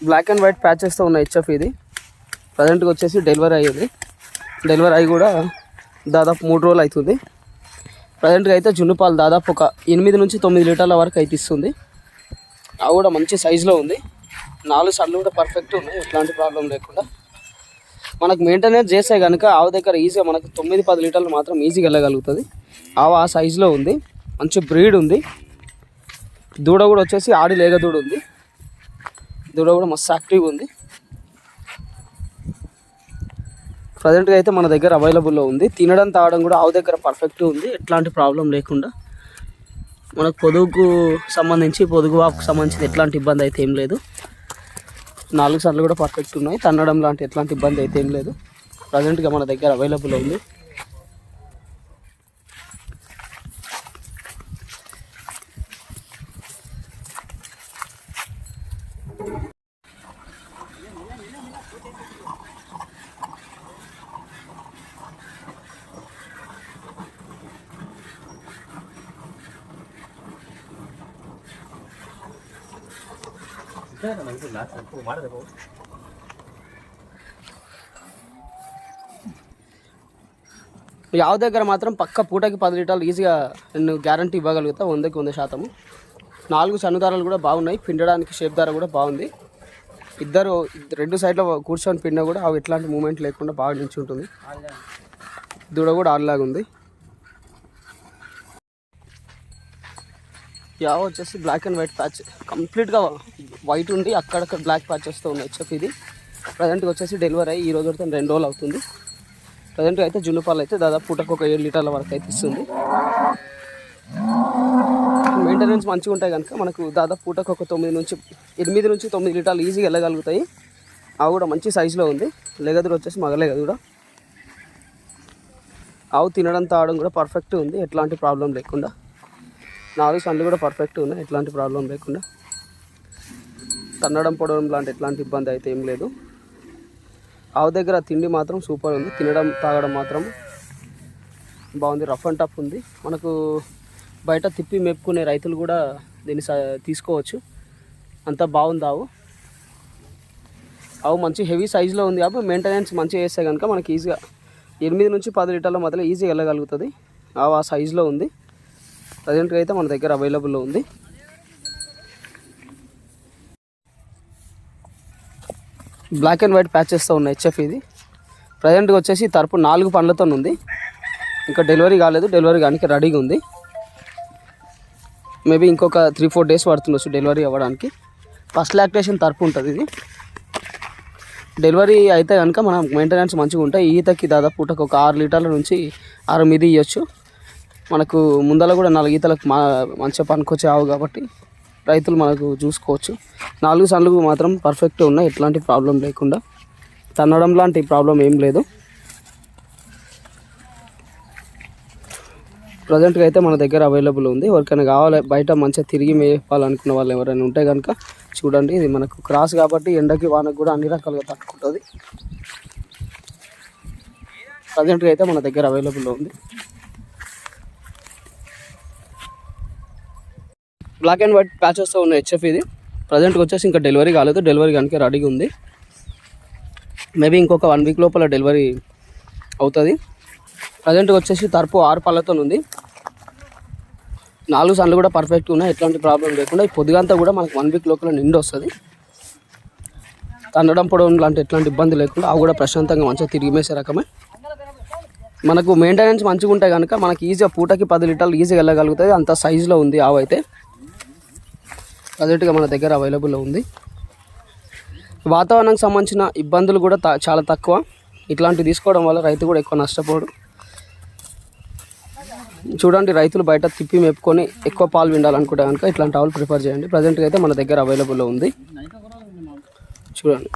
Black and white ప్యాచెస్తో ఉన్న HF ఇది. ప్రజెంట్గా వచ్చేసి డెలివరీ అయ్యింది. డెలివరీ అయ్యి కూడా దాదాపు 3 రోజులు అవుతుంది. ప్రజెంట్గా అయితే జున్ను పాలు దాదాపు ఒక 8 నుంచి 9 లీటర్ల వరకు అయితే ఇస్తుంది. అవి కూడా మంచి సైజులో ఉంది. 4 సర్లు కూడా పర్ఫెక్ట్ ఉన్నాయి, ఎట్లాంటి ప్రాబ్లం లేకుండా. మనకు మెయింటెనెన్స్ చేస్తే కనుక ఆవు దగ్గర ఈజీగా మనకు 9-10 లీటర్లు మాత్రం ఈజీగా వెళ్ళగలుగుతుంది. ఆవు ఆ సైజులో ఉంది, మంచి బ్రీడ్ ఉంది. దూడ కూడా వచ్చేసి ఆడి లేగ దూడ ఉంది. దూడ కూడా మస్తు యాక్టివ్గా ఉంది. ప్రజెంట్గా అయితే మన దగ్గర అవైలబుల్లో ఉంది. తినడం తాగడం కూడా ఆవు దగ్గర పర్ఫెక్ట్గా ఉంది, ఎట్లాంటి ప్రాబ్లం లేకుండా. మనకు పొదుగుకు సంబంధించి పొదుగు వాపుకు సంబంధించి ఎట్లాంటి ఇబ్బంది అయితే ఏం లేదు. 4 సార్లు కూడా పర్ఫెక్ట్ ఉన్నాయి. తన్నడం లాంటి ఎట్లాంటి ఇబ్బంది అయితే ఏం లేదు. ప్రజెంట్గా మన దగ్గర అవైలబుల్లో ఉంది. యావ దగ్గర మాత్రం పక్క పూటకి 10 లీటర్లు ఈజీగా నేను గ్యారంటీ ఇవ్వగలుగుతా, 100కి 100%. 4 సన్నుదారాలు కూడా బాగున్నాయి. పిండడానికి షేప్ దార కూడా బాగుంది. ఇద్దరు 2 సైడ్లో కూర్చొని పిండ కూడా అవి ఎట్లాంటి మూమెంట్ లేకుండా బాగా నిలిచి ఉంటుంది. దూడ కూడా ఆడలాగా ఉంది. యావ వచ్చేసి బ్లాక్ అండ్ వైట్ ప్యాచ్, కంప్లీట్గా వైట్ ఉండి అక్కడక్కడ బ్లాక్ ప్యాచెస్తో ఉన్న హెచ్ఎఫ్ ఇది. ప్రజెంట్గా వచ్చేసి డెలివరీ అయ్యి ఈ రోజు వరకు 2 రోజులు అవుతుంది. ప్రజెంట్గా అయితే జున్ను పాలు అయితే దాదాపు పూటకు ఒక 7 లీటర్ల వరకు అయితే ఇస్తుంది. మెయింటెనెన్స్ మంచిగా ఉంటాయి కనుక మనకు దాదాపు పూటకు ఒక 8 నుంచి 9 లీటర్లు ఈజీగా వెళ్ళగలుగుతాయి. అవి కూడా మంచి సైజులో ఉంది. లెగదురు వచ్చేసి మగలేగదు కూడా. ఆవు తినడం తాగడం కూడా పర్ఫెక్ట్ ఉంది, ఎట్లాంటి ప్రాబ్లం లేకుండా. 4 సన్లు కూడా పర్ఫెక్ట్ ఉన్నాయి, ఎట్లాంటి ప్రాబ్లం లేకుండా. తన్నడం పొడవడం లాంటి ఎట్లాంటి ఇబ్బంది అయితే ఏం లేదు. ఆవు దగ్గర తిండి మాత్రం సూపర్ ఉంది. తినడం తాగడం మాత్రం బాగుంది. రఫ్ అండ్ టఫ్ ఉంది. మనకు బయట తిప్పి మేపుకునే రైతులు కూడా దీన్ని తీసుకోవచ్చు, అంత బాగుంది. ఆవు మంచి హెవీ సైజులో ఉంది కాబట్టి మెయింటెనెన్స్ మంచిగా చేస్తే కనుక మనకి ఈజీగా 8 నుంచి 10 లీటర్ల మధ్యలో ఈజీగా వెళ్ళగలుగుతుంది. ఆవు ఆ సైజులో ఉంది. ప్రజెంట్గా అయితే మన దగ్గర అవైలబుల్లో ఉంది. బ్లాక్ అండ్ వైట్ ప్యాచెస్తో ఉన్న హెచ్ఎఫ్ ఇది. ప్రజెంట్గా వచ్చేసి తరపు 4 పండ్లతో ఉంది. ఇంకా డెలివరీ కాలేదు, డెలివరీ కానీ రెడీగా ఉంది. మేబీ ఇంకొక 3-4 డేస్ పడుతుండొచ్చు డెలివరీ అవ్వడానికి. ఫస్ట్ లాక్టేషన్ తరపు ఉంటుంది ఇది. డెలివరీ అయితే కనుక మనం మెయింటెనెన్స్ మంచిగా ఉంటాయి. ఈతకి దాదాపు పూటకు ఒక 6 లీటర్ల నుంచి 6 మీద ఇవ్వచ్చు. మనకు ముందర కూడా 4 ఈతలకు మంచిగా పనికొచ్చే ఆవు కాబట్టి రైతులు మనకు చూసుకోవచ్చు. 4 సన్లు మాత్రం పర్ఫెక్ట్గా ఉన్నాయి, ఎట్లాంటి ప్రాబ్లం లేకుండా. తన్నడం లాంటి ప్రాబ్లం ఏం లేదు. ప్రజెంట్గా అయితే మన దగ్గర అవైలబుల్ ఉంది. ఎవరికైనా కావాలి బయట మంచిగా తిరిగి మేపాలనుకున్న వాళ్ళు ఎవరైనా ఉంటే కనుక చూడండి. ఇది మనకు క్రాస్ కాబట్టి ఎండకి వానకు కూడా అన్ని రకాలుగా తట్టుకుంటుంది. ప్రజెంట్గా అయితే మన దగ్గర అవైలబుల్లో ఉంది. బ్లాక్ అండ్ వైట్ ప్యాచెస్తో ఉన్న హెచ్ఎఫ్ ఇది. ప్రజెంట్గా వచ్చేసి ఇంకా డెలివరీ కాలేదు, డెలివరీ కనుక రెడీగా ఉంది. మేబీ ఇంకొక 1 వీక్ లోపల డెలివరీ అవుతుంది. ప్రజెంట్గా వచ్చేసి తరపు 6 పళ్ళతో ఉంది. 4 సన్లు కూడా పర్ఫెక్ట్గా ఉన్నాయి, ఎట్లాంటి ప్రాబ్లం లేకుండా. ఈ పొద్దుగంతా కూడా మనకు 1 వీక్ లోపల నిండి వస్తుంది. తన్నడం పొడవడం లాంటి ఎట్లాంటి ఇబ్బంది లేకుండా అవి కూడా ప్రశాంతంగా మంచిగా తిరిగి మేసే రకమే. మనకు మెయింటెనెన్స్ మంచిగా ఉంటే కనుక మనకి ఈజీగా పూటకి 10 లీటర్లు ఈజీగా వెళ్ళగలుగుతుంది. అంత సైజులో ఉంది ఆవు అయితే. ప్రజెంట్గా మన దగ్గర అవైలబుల్లో ఉంది. వాతావరణానికి సంబంధించిన ఇబ్బందులు కూడా చాలా తక్కువ. ఇట్లాంటివి తీసుకోవడం వల్ల రైతు కూడా ఎక్కువ నష్టపోడు. చూడండి, రైతులు బయట తిప్పి మేపుకొని ఎక్కువ పాలు విండాలనుకుంటే కనుక ఇట్లాంటి ఆవులు ప్రిఫర్ చేయండి. ప్రజెంట్గా అయితే మన దగ్గర అవైలబుల్లో ఉంది. చూడండి.